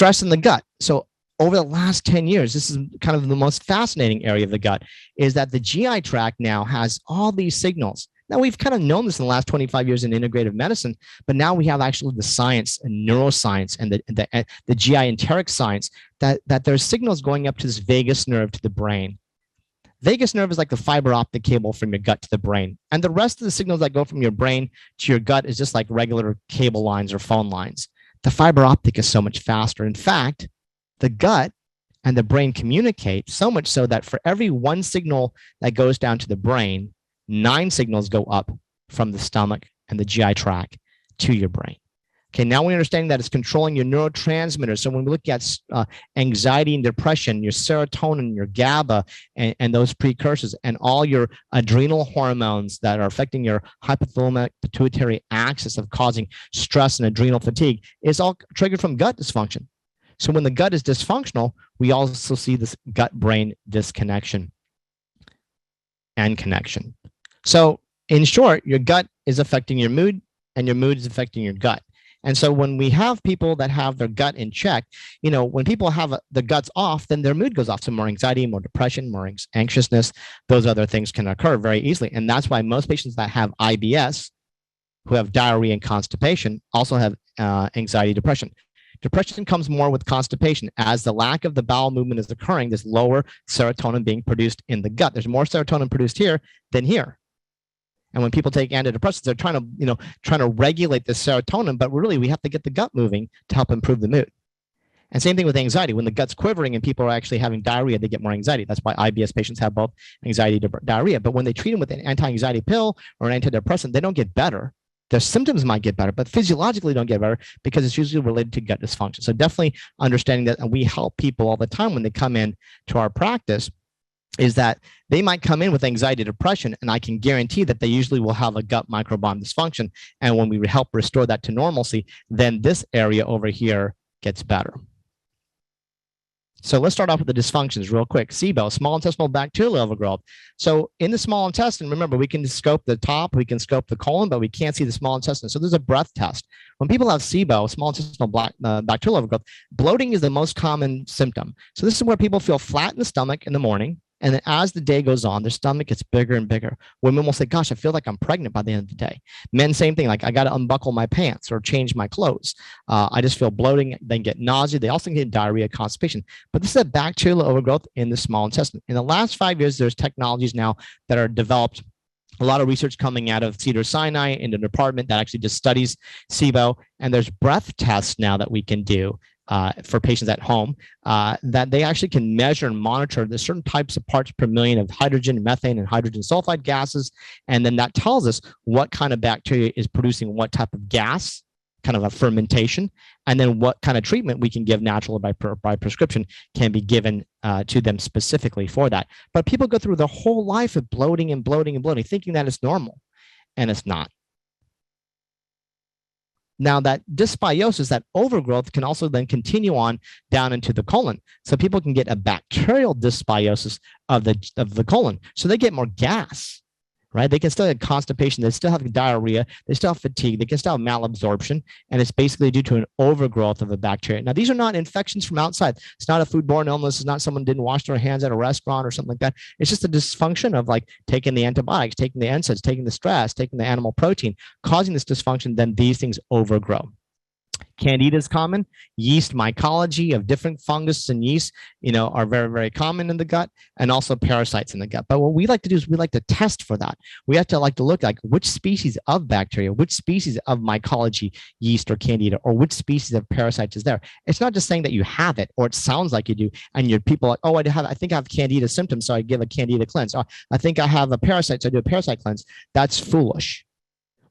stress in the gut. So over the last 10 years, this is kind of the most fascinating area of the gut, is that the GI tract now has all these signals. Now, we've kind of known this in the last 25 years in integrative medicine, but now we have actually the science and neuroscience and the GI enteric science that there's signals going up to this vagus nerve to the brain. Vagus nerve is like the fiber optic cable from your gut to the brain. And the rest of the signals that go from your brain to your gut is just like regular cable lines or phone lines. The fiber optic is so much faster. In fact, the gut and the brain communicate so much so that for every one signal that goes down to the brain, 9 signals go up from the stomach and the GI tract to your brain. Okay, now we understand that it's controlling your neurotransmitters. So when we look at anxiety and depression, your serotonin, your GABA, and those precursors, and all your adrenal hormones that are affecting your hypothalamic pituitary axis of causing stress and adrenal fatigue, is all triggered from gut dysfunction. So when the gut is dysfunctional, we also see this gut-brain disconnection and connection. So in short, your gut is affecting your mood and your mood is affecting your gut. And so when we have people that have their gut in check, when people have the guts off, then their mood goes off. So more anxiety, more depression, more anxiousness, those other things can occur very easily. And that's why most patients that have IBS, who have diarrhea and constipation, also have anxiety, depression. Depression comes more with constipation. As the lack of the bowel movement is occurring, there's lower serotonin being produced in the gut. There's more serotonin produced here than here. And when people take antidepressants, they're trying to regulate the serotonin, but really we have to get the gut moving to help improve the mood. And same thing with anxiety. When the gut's quivering and people are actually having diarrhea, they get more anxiety. That's why IBS patients have both anxiety and diarrhea. But when they treat them with an anti-anxiety pill or an antidepressant, they don't get better. Their symptoms might get better, but physiologically don't get better because it's usually related to gut dysfunction. So definitely understanding that, and we help people all the time when they come in to our practice, is that they might come in with anxiety, depression, and I can guarantee that they usually will have a gut microbiome dysfunction. And when we help restore that to normalcy, then this area over here gets better. So let's start off with the dysfunctions real quick. SIBO, small intestinal bacterial overgrowth. So in the small intestine, remember, we can scope the top, we can scope the colon, but we can't see the small intestine. So there's a breath test. When people have SIBO, small intestinal bacterial overgrowth, bloating is the most common symptom. So this is where people feel flat in the stomach in the morning. And then as the day goes on, their stomach gets bigger and bigger. Women will say, gosh, I feel like I'm pregnant by the end of the day. Men, same thing, like I got to unbuckle my pants or change my clothes. I just feel bloating, then get nausea. They also get diarrhea, constipation. But this is a bacterial overgrowth in the small intestine. In the last 5 years, there's technologies now that are developed. A lot of research coming out of Cedars-Sinai in the department that actually just studies SIBO. And there's breath tests now that we can do for patients at home that they actually can measure and monitor the certain types of parts per million of hydrogen, methane, and hydrogen sulfide gases. And then that tells us what kind of bacteria is producing what type of gas, kind of a fermentation, and then what kind of treatment we can give natural or by prescription can be given to them specifically for that. But people go through their whole life of bloating and bloating and bloating, thinking that it's normal, and it's not. Now that dysbiosis, that overgrowth, can also then continue on down into the colon. So people can get a bacterial dysbiosis of the colon. So they get more gas, right? They can still have constipation. They still have diarrhea. They still have fatigue. They can still have malabsorption. And it's basically due to an overgrowth of a bacteria. Now, these are not infections from outside. It's not a foodborne illness. It's not someone didn't wash their hands at a restaurant or something like that. It's just a dysfunction of like taking the antibiotics, taking the NSAIDs, taking the stress, taking the animal protein, causing this dysfunction. Then these things overgrow. Candida is common. Yeast mycology of different fungus and yeast, are very, very common in the gut, and also parasites in the gut. But what we like to do is we like to test for that. We have to look like which species of bacteria, which species of mycology, yeast or candida, or which species of parasites is there. It's not just saying that you have it or it sounds like you do, and your people are like, oh, I think I have candida symptoms, so I give a candida cleanse. Oh, I think I have a parasite, so I do a parasite cleanse. That's foolish.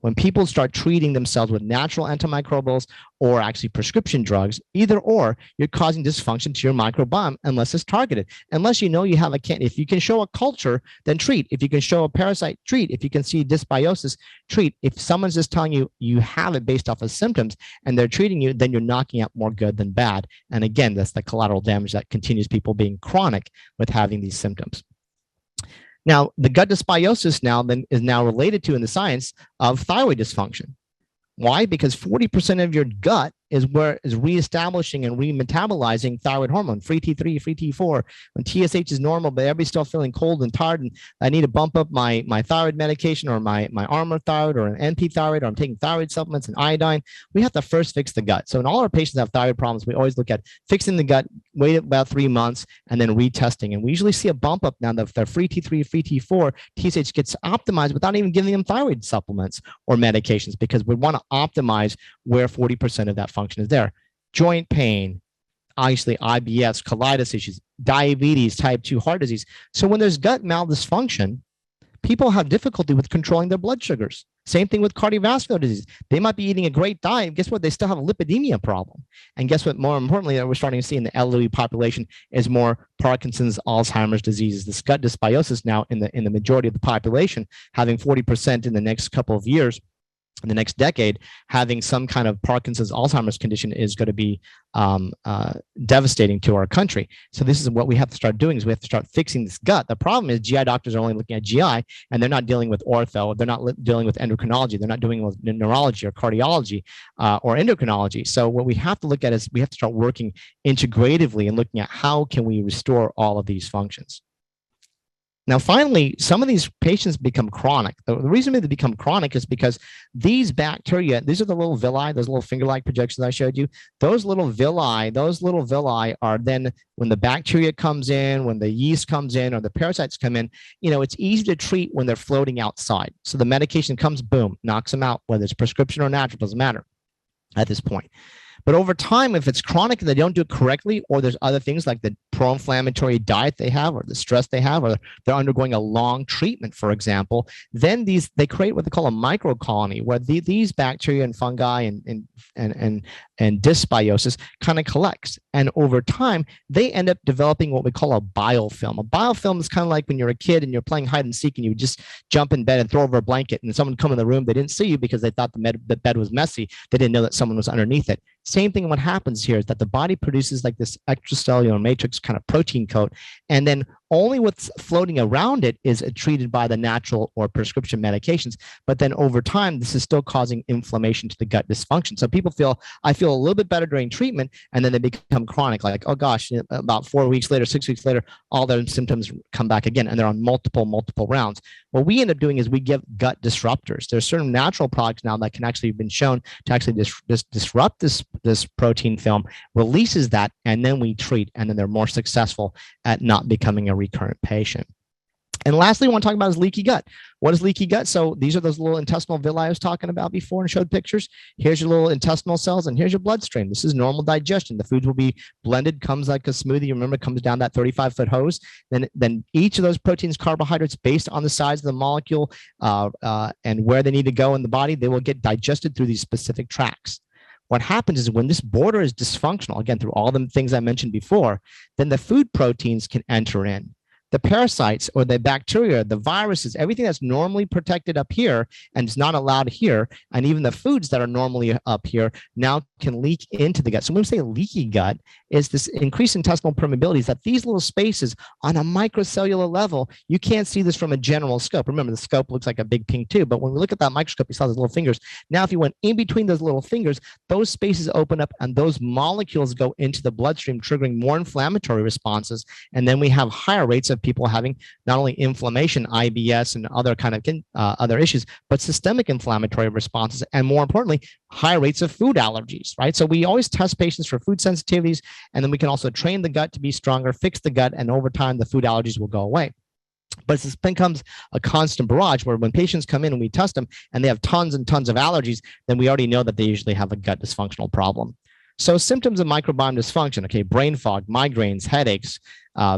When people start treating themselves with natural antimicrobials or actually prescription drugs, either or, you're causing dysfunction to your microbiome unless it's targeted. Unless you have if you can show a culture, then treat. If you can show a parasite, treat. If you can see dysbiosis, treat. If someone's just telling you you have it based off of symptoms and they're treating you, then you're knocking out more good than bad. And again, that's the collateral damage that continues people being chronic with having these symptoms. Now, the gut dysbiosis is now related to in the science of thyroid dysfunction. Why? Because 40% of your gut is where is reestablishing and remetabolizing thyroid hormone, free T3, free T4. When TSH is normal, but everybody's still feeling cold and tired, and I need to bump up my thyroid medication or my Armour thyroid or an NP thyroid, or I'm taking thyroid supplements and iodine, we have to first fix the gut. So in all our patients that have thyroid problems, we always look at fixing the gut, wait about 3 months, and then retesting. And we usually see a bump up now that if they're free T3, free T4, TSH gets optimized without even giving them thyroid supplements or medications, because we want to optimize where 40% of that function is there. Joint pain, obviously IBS, colitis issues, diabetes, type 2 heart disease. So when there's gut malfunction, people have difficulty with controlling their blood sugars. Same thing with cardiovascular disease. They might be eating a great diet. Guess what? They still have a lipidemia problem. And guess what? More importantly, that we're starting to see in the elderly population is more Parkinson's, Alzheimer's diseases. This gut dysbiosis now in the majority of the population, having 40% in the next couple of years, in the next decade, having some kind of Parkinson's, Alzheimer's condition is going to be devastating to our country. So this is what we have to start doing, is we have to start fixing this gut. The problem is GI doctors are only looking at GI, and they're not dealing with ortho. They're not dealing with endocrinology. They're not dealing with neurology or cardiology or endocrinology. So what we have to look at is we have to start working integratively and looking at how can we restore all of these functions. Now, finally, some of these patients become chronic. The reason they become chronic is because these bacteria, these are the little villi, those little finger-like projections I showed you. Those little villi are then, when the bacteria comes in, when the yeast comes in, or the parasites come in, it's easy to treat when they're floating outside. So the medication comes, boom, knocks them out, whether it's prescription or natural, doesn't matter at this point. But over time, if it's chronic and they don't do it correctly, or there's other things like the pro-inflammatory diet they have, or the stress they have, or they're undergoing a long treatment, for example, then they create what they call a microcolony, where these bacteria and fungi and dysbiosis kind of collects. And over time, they end up developing what we call a biofilm. A biofilm is kind of like when you're a kid and you're playing hide and seek and you just jump in bed and throw over a blanket, and someone come in the room, they didn't see you because they thought the bed was messy. They didn't know that someone was underneath it. Same thing. What happens here is that the body produces like this extracellular matrix kind of protein coat, and then only what's floating around it is treated by the natural or prescription medications. But then over time, this is still causing inflammation to the gut dysfunction. So people I feel a little bit better during treatment, and then they become chronic, like, oh gosh, about 4 weeks later, 6 weeks later, all their symptoms come back again, and they're on multiple rounds. What we end up doing is we give gut disruptors. There's certain natural products now that can actually have been shown to actually disrupt this protein film, releases that, and then we treat, and then they're more successful at not becoming a recurrent patient. And lastly, I want to talk about is leaky gut. What is leaky gut? So these are those little intestinal villi I was talking about before and showed pictures. Here's your little intestinal cells, and here's your bloodstream. This is normal digestion. The foods will be blended, comes like a smoothie. Remember, it comes down that 35-foot hose. Then each of those proteins, carbohydrates, based on the size of the molecule and where they need to go in the body, they will get digested through these specific tracts. What happens is when this border is dysfunctional, again, through all the things I mentioned before, then the food proteins can enter in. The parasites or the bacteria, the viruses, everything that's normally protected up here and is not allowed here, and even the foods that are normally up here now can leak into the gut. So when we say leaky gut, is this increased intestinal permeability, is that these little spaces on a microcellular level, you can't see this from a general scope. Remember, the scope looks like a big pink tube, but when we look at that microscope, you saw those little fingers. Now, if you went in between those little fingers, those spaces open up and those molecules go into the bloodstream, triggering more inflammatory responses. And then we have higher rates of people having not only inflammation, IBS, and other kind of other issues, but systemic inflammatory responses, and more importantly, high rates of food allergies, right? So we always test patients for food sensitivities, and then we can also train the gut to be stronger, fix the gut, and over time, the food allergies will go away. But this becomes a constant barrage where when patients come in and we test them and they have tons and tons of allergies, then we already know that they usually have a gut dysfunctional problem. So symptoms of microbiome dysfunction, okay, brain fog, migraines, headaches,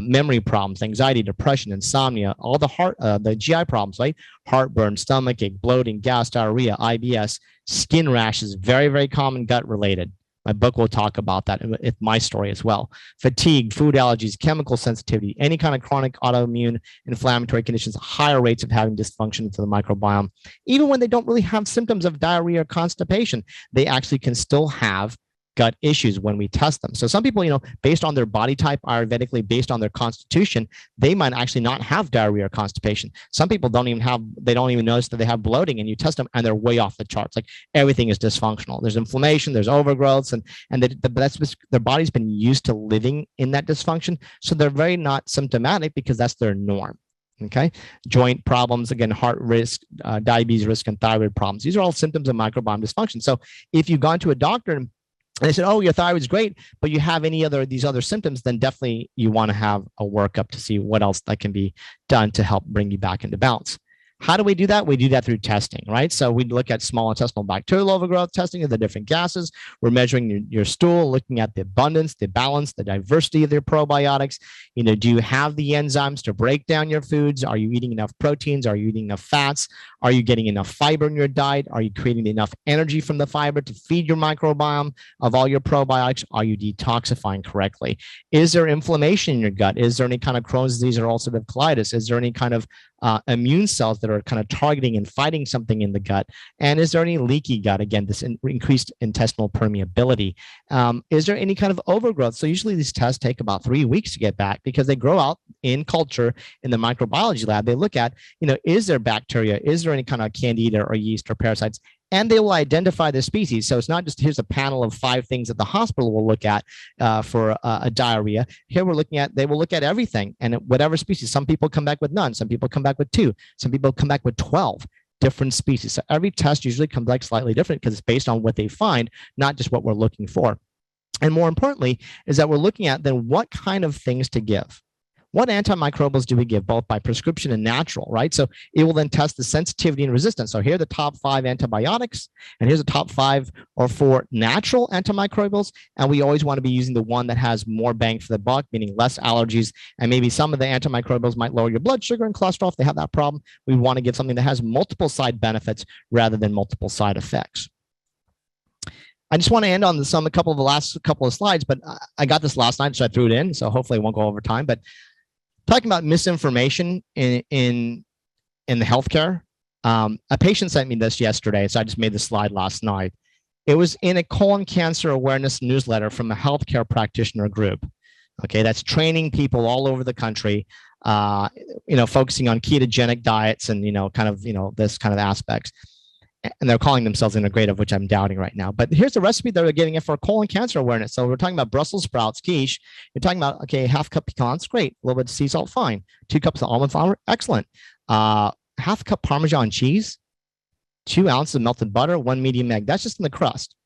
memory problems, anxiety, depression, insomnia, all the GI problems, right? Heartburn, stomachache, bloating, gas, diarrhea, IBS, skin rashes, very, very common gut related. My book will talk about that. It's my story as well. Fatigue, food allergies, chemical sensitivity, any kind of chronic autoimmune inflammatory conditions, higher rates of having dysfunction to the microbiome. Even when they don't really have symptoms of diarrhea or constipation, they actually can still have gut issues when we test them. So some people, based on their body type, Ayurvedically, based on their constitution, they might actually not have diarrhea or constipation. Some people don't even notice that they have bloating, and you test them and they're way off the charts. Like everything is dysfunctional. There's inflammation, there's overgrowths, and their body's been used to living in that dysfunction. So they're very not symptomatic because that's their norm. Okay. Joint problems, again, heart risk, diabetes risk, and thyroid problems. These are all symptoms of microbiome dysfunction. So if you've gone to a doctor and they said, oh, your thyroid's great, but you have these other symptoms, then definitely you want to have a workup to see what else that can be done to help bring you back into balance. How do we do that? We do that through testing, right? So we look at small intestinal bacterial overgrowth testing of the different gases. We're measuring your stool, looking at the abundance, the balance, the diversity of your probiotics. Do you have the enzymes to break down your foods? Are you eating enough proteins? Are you eating enough fats? Are you getting enough fiber in your diet? Are you creating enough energy from the fiber to feed your microbiome of all your probiotics? Are you detoxifying correctly? Is there inflammation in your gut? Is there any kind of Crohn's disease or ulcerative colitis? Is there any kind of immune cells that are kind of targeting and fighting something in the gut? And is there any leaky gut? Again, this increased intestinal permeability. Is there any kind of overgrowth? So usually these tests take about 3 weeks to get back because they grow out in culture in the microbiology lab. They look at, is there bacteria? Is there any kind of candida or yeast or parasites? And they will identify the species. So it's not just here's a panel of 5 things that the hospital will look at for a diarrhea. Here they will look at everything and whatever species. Some people come back with none. Some people come back with 2. Some people come back with 12 different species. So every test usually comes back slightly different because it's based on what they find, not just what we're looking for. And more importantly is that we're looking at then what kind of things to give. What antimicrobials do we give, both by prescription and natural, right? So it will then test the sensitivity and resistance. So here are the top 5 antibiotics, and here's the top 5 or 4 natural antimicrobials. And we always want to be using the one that has more bang for the buck, meaning less allergies. And maybe some of the antimicrobials might lower your blood sugar and cholesterol if they have that problem. We want to give something that has multiple side benefits rather than multiple side effects. I just want to end on the last couple of slides, but I got this last night, so I threw it in. So hopefully it won't go over time. But talking about misinformation in the healthcare, a patient sent me this yesterday, so I just made the slide last night. It was in a colon cancer awareness newsletter from a healthcare practitioner group. Okay, that's training people all over the country, focusing on ketogenic diets and this kind of aspects. And they're calling themselves integrative, which I'm doubting right now. But here's the recipe that they're getting it for colon cancer awareness. So we're talking about Brussels sprouts, quiche. You're talking about, okay, half cup pecans, great. A little bit of sea salt, fine. 2 cups of almond flour, excellent. Half cup Parmesan cheese, 2 ounces of melted butter, 1 medium egg. That's just in the crust.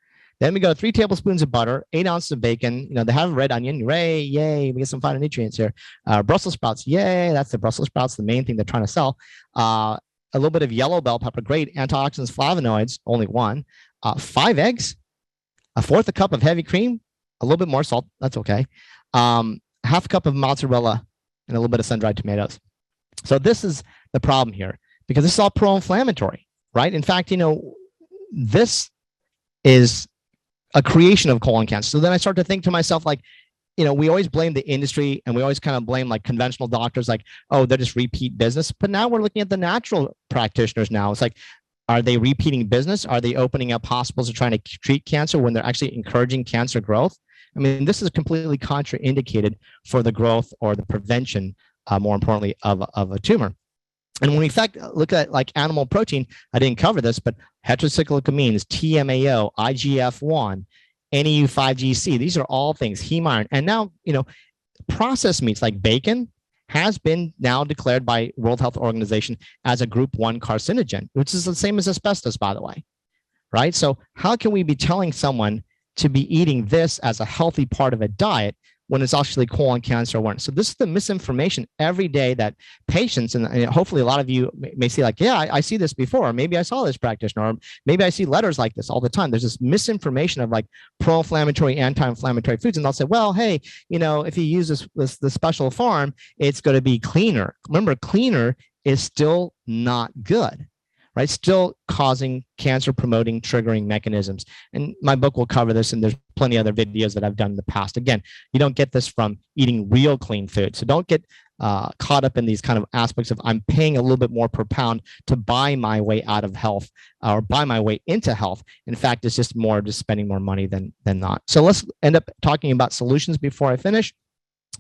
Then we go 3 tablespoons of butter, 8 ounces of bacon. They have red onion. Yay, we get some phytonutrients here. Brussels sprouts, yay. That's the Brussels sprouts, the main thing they're trying to sell. A little bit of yellow bell pepper, great. Antioxidants, flavonoids, only 1. 5 eggs, 1/4 cup of heavy cream, a little bit more salt, that's okay. Half a cup of mozzarella, and a little bit of sun-dried tomatoes. So this is the problem here, because this is all pro-inflammatory, right? In fact, this is a creation of colon cancer. So then I start to think to myself, like, we always blame the industry, and we always kind of blame like conventional doctors, like, oh, they're just repeat business. But now we're looking at the natural practitioners now. It's like, are they repeating business? Are they opening up hospitals or trying to treat cancer when they're actually encouraging cancer growth? I mean, this is completely contraindicated for the growth or the prevention, more importantly, of a tumor. And when we look at like animal protein, I didn't cover this, but heterocyclic amines, TMAO, IGF-1, NEU5GC, these are all things, heme iron. And now, processed meats like bacon has been now declared by World Health Organization as a group 1 carcinogen, which is the same as asbestos, by the way, right? So how can we be telling someone to be eating this as a healthy part of a diet when it's actually colon cancer awareness? So this is the misinformation every day that patients, and hopefully a lot of you may see like, yeah, I see this before, or maybe I saw this practitioner, or maybe I see letters like this all the time. There's this misinformation of like pro-inflammatory, anti-inflammatory foods. And they'll say, well, hey, if you use this special farm, it's going to be cleaner. Remember, cleaner is still not good, right? Still causing cancer promoting, triggering mechanisms. And my book will cover this, and there's plenty of other videos that I've done in the past. Again, you don't get this from eating real clean food. So don't get caught up in these kind of aspects of I'm paying a little bit more per pound to buy my way out of health or buy my way into health. In fact, it's just spending more money than not. So let's end up talking about solutions before I finish.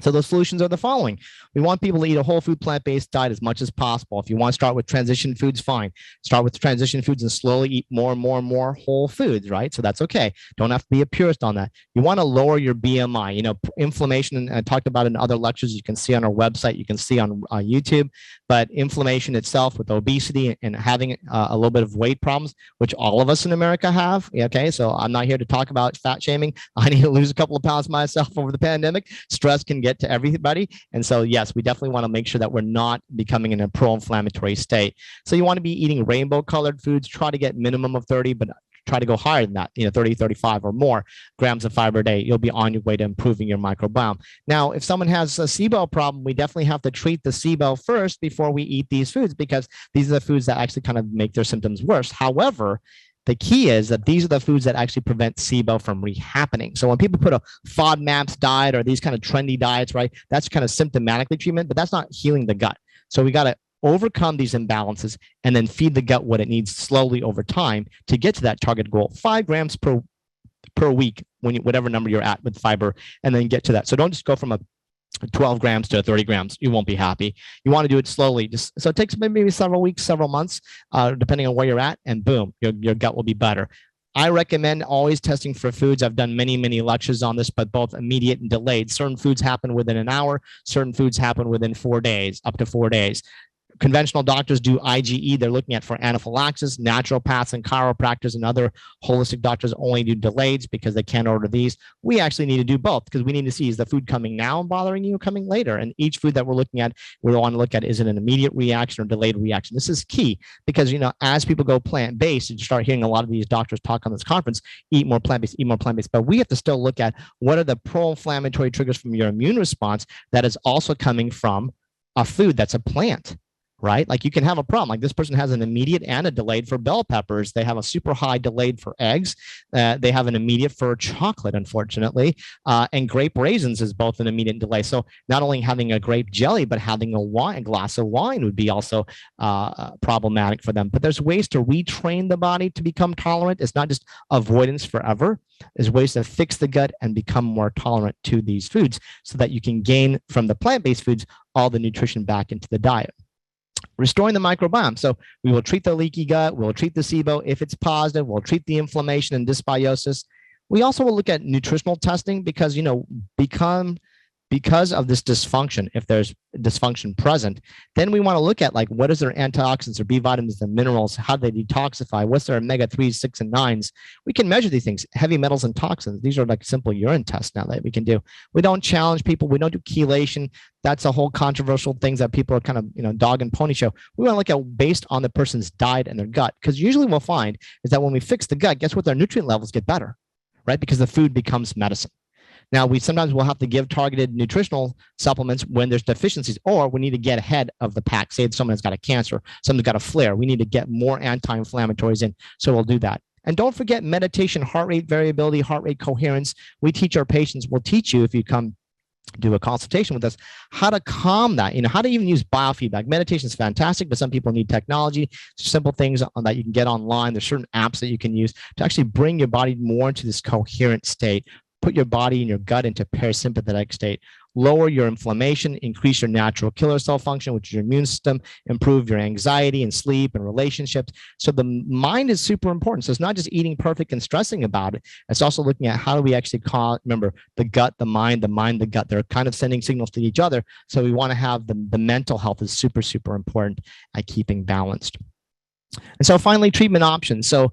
So those solutions are the following. We want people to eat a whole food plant-based diet as much as possible. If you want to start with transition foods, fine. Start with transition foods and slowly eat more and more and more whole foods, right? So that's okay. Don't have to be a purist on that. You want to lower your BMI. You know, inflammation, and I talked about it in other lectures you can see on our website, you can see on YouTube, but inflammation itself with obesity and having a little bit of weight problems, which all of us in America have, okay? So I'm not here to talk about fat shaming. I need to lose a couple of pounds myself over the pandemic. Stress can get to everybody. And so, yes, we definitely want to make sure that we're not becoming in a pro-inflammatory state. So you want to be eating rainbow colored foods, try to get minimum of 30, but try to go higher than that, 30, 35 or more grams of fiber a day. You'll be on your way to improving your microbiome. Now, if someone has a SIBO problem, we definitely have to treat the SIBO first before we eat these foods, because these are the foods that actually kind of make their symptoms worse. However, the key is that these are the foods that actually prevent SIBO from rehappening. So when people put a FODMAPs diet or these kind of trendy diets, right, that's kind of symptomatically treatment, but that's not healing the gut. So we got to overcome these imbalances and then feed the gut what it needs slowly over time to get to that target goal, 5 grams per week, whatever number you're at with fiber, and then get to that. So don't just go from a 12 grams to 30 grams. You won't be happy. You want to do it slowly. So it takes maybe several weeks, several months, depending on where you're at, and boom, your gut will be better. I recommend always testing for foods. I've done many, many lectures on this, but both immediate and delayed. Certain foods happen within an hour. Certain foods happen within 4 days, up to 4 days. Conventional doctors do IgE. They're looking at for anaphylaxis. Naturopaths and chiropractors and other holistic doctors only do delayed because they can't order these. We actually need to do both because we need to see, is the food coming now and bothering you or coming later? And each food that we're looking at, we want to look at, is it an immediate reaction or delayed reaction? This is key because, as people go plant-based, you start hearing a lot of these doctors talk on this conference, eat more plant-based, eat more plant-based. But we have to still look at what are the pro-inflammatory triggers from your immune response that is also coming from a food that's a plant. Right? Like you can have a problem. Like this person has an immediate and a delayed for bell peppers. They have a super high delayed for eggs. They have an immediate for chocolate, unfortunately. And grape raisins is both an immediate delay. So not only having a grape jelly, but having a glass of wine would be also problematic for them. But there's ways to retrain the body to become tolerant. It's not just avoidance forever. There's ways to fix the gut and become more tolerant to these foods so that you can gain from the plant-based foods all the nutrition back into the diet. Restoring the microbiome. So we will treat the leaky gut. We'll treat the SIBO. If it's positive, we'll treat the inflammation and dysbiosis. We also will look at nutritional testing because, because of this dysfunction, if there's dysfunction present, then we want to look at like what is their antioxidants or B vitamins and minerals, how do they detoxify, what's their omega-3s, 6, and 9s. We can measure these things, heavy metals and toxins. These are like simple urine tests now that we can do. We don't challenge people. We don't do chelation. That's a whole controversial things that people are kind of, dog and pony show. We want to look at based on the person's diet and their gut, because usually we'll find is that when we fix the gut, guess what? Their nutrient levels get better, right? Because the food becomes medicine. Now, we sometimes will have to give targeted nutritional supplements when there's deficiencies, or we need to get ahead of the pack. Say someone has got a cancer, someone's got a flare. We need to get more anti-inflammatories in, so we'll do that. And don't forget meditation, heart rate variability, heart rate coherence. We teach our patients, we'll teach you if you come do a consultation with us, how to calm that, how to even use biofeedback. Meditation is fantastic, but some people need technology, simple things that you can get online. There's certain apps that you can use to actually bring your body more into this coherent state. Put your body and your gut into parasympathetic state, lower your inflammation, increase your natural killer cell function, which is your immune system, improve your anxiety and sleep and relationships. So the mind is super important. So it's not just eating perfect and stressing about it. It's also looking at how do we actually remember the gut, the mind, the gut. They're kind of sending signals to each other. So we want to have the mental health is super, super important at keeping balanced. And so finally, treatment options. So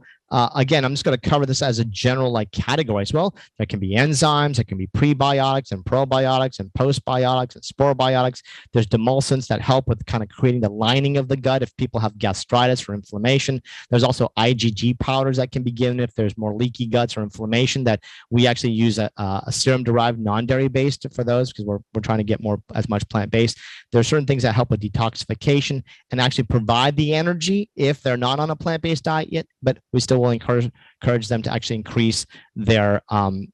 again, I'm just going to cover this as a general category as well. There can be enzymes, there can be prebiotics and probiotics and postbiotics and sporobiotics. There's demulcents that help with kind of creating the lining of the gut if people have gastritis or inflammation. There's also IgG powders that can be given if there's more leaky guts or inflammation, that we actually use a serum-derived non-dairy based for those because we're trying to get as much plant-based. There are certain things that help with detoxification and actually provide the energy if they're not on a plant-based diet yet, but we still will encourage them to actually increase their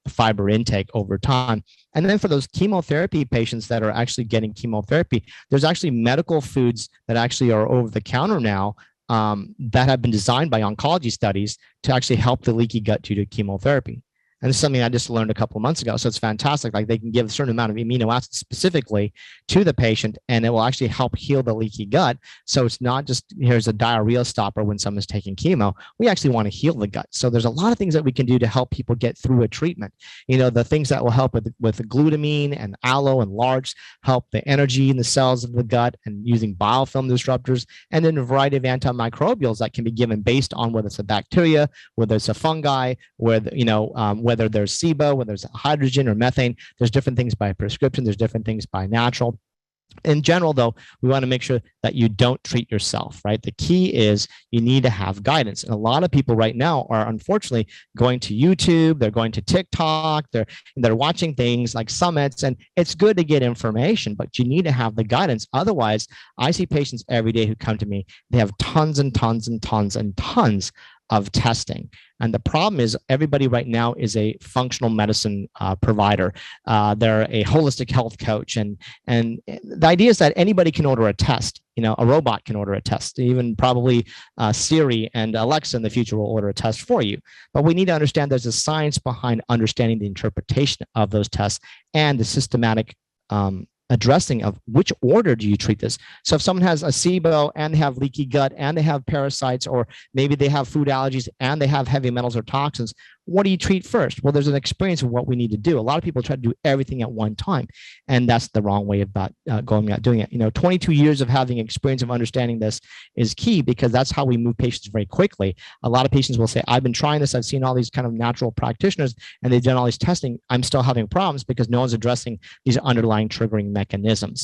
fiber intake over time. And then for those chemotherapy patients that are actually getting chemotherapy, there's actually medical foods that actually are over the counter now that have been designed by oncology studies to actually help the leaky gut due to chemotherapy. And this is something I just learned a couple of months ago. So it's fantastic. Like they can give a certain amount of amino acids specifically to the patient, and it will actually help heal the leaky gut. So it's not just here's a diarrhea stopper when someone's taking chemo. We actually want to heal the gut. So there's a lot of things that we can do to help people get through a treatment. The things that will help with glutamine and aloe and larch, help the energy in the cells of the gut, and using biofilm disruptors, and then a variety of antimicrobials that can be given based on whether it's a bacteria, whether it's a fungi, whether there's SIBO, whether there's hydrogen or methane. There's different things by prescription. There's different things by natural. In general, though, we want to make sure that you don't treat yourself, right? The key is you need to have guidance. And a lot of people right now are unfortunately going to YouTube, they're going to TikTok, they're watching things like summits, and it's good to get information, but you need to have the guidance. Otherwise, I see patients every day who come to me, they have tons and tons and tons and tons of testing. And the problem is everybody right now is a functional medicine provider. They're a holistic health coach. And the idea is that anybody can order a test. A robot can order a test. Even probably Siri and Alexa in the future will order a test for you. But we need to understand there's a science behind understanding the interpretation of those tests and the systematic addressing of which order do you treat this. So if someone has a SIBO and they have leaky gut and they have parasites, or maybe they have food allergies and they have heavy metals or toxins, what do you treat first? Well, there's an experience of what we need to do. A lot of people try to do everything at one time, and that's the wrong way about going about doing it. 22 years of having experience of understanding this is key, because that's how we move patients very quickly. A lot of patients will say, I've been trying this. I've seen all these kind of natural practitioners and they've done all these testing. I'm still having problems because no one's addressing these underlying triggering mechanisms.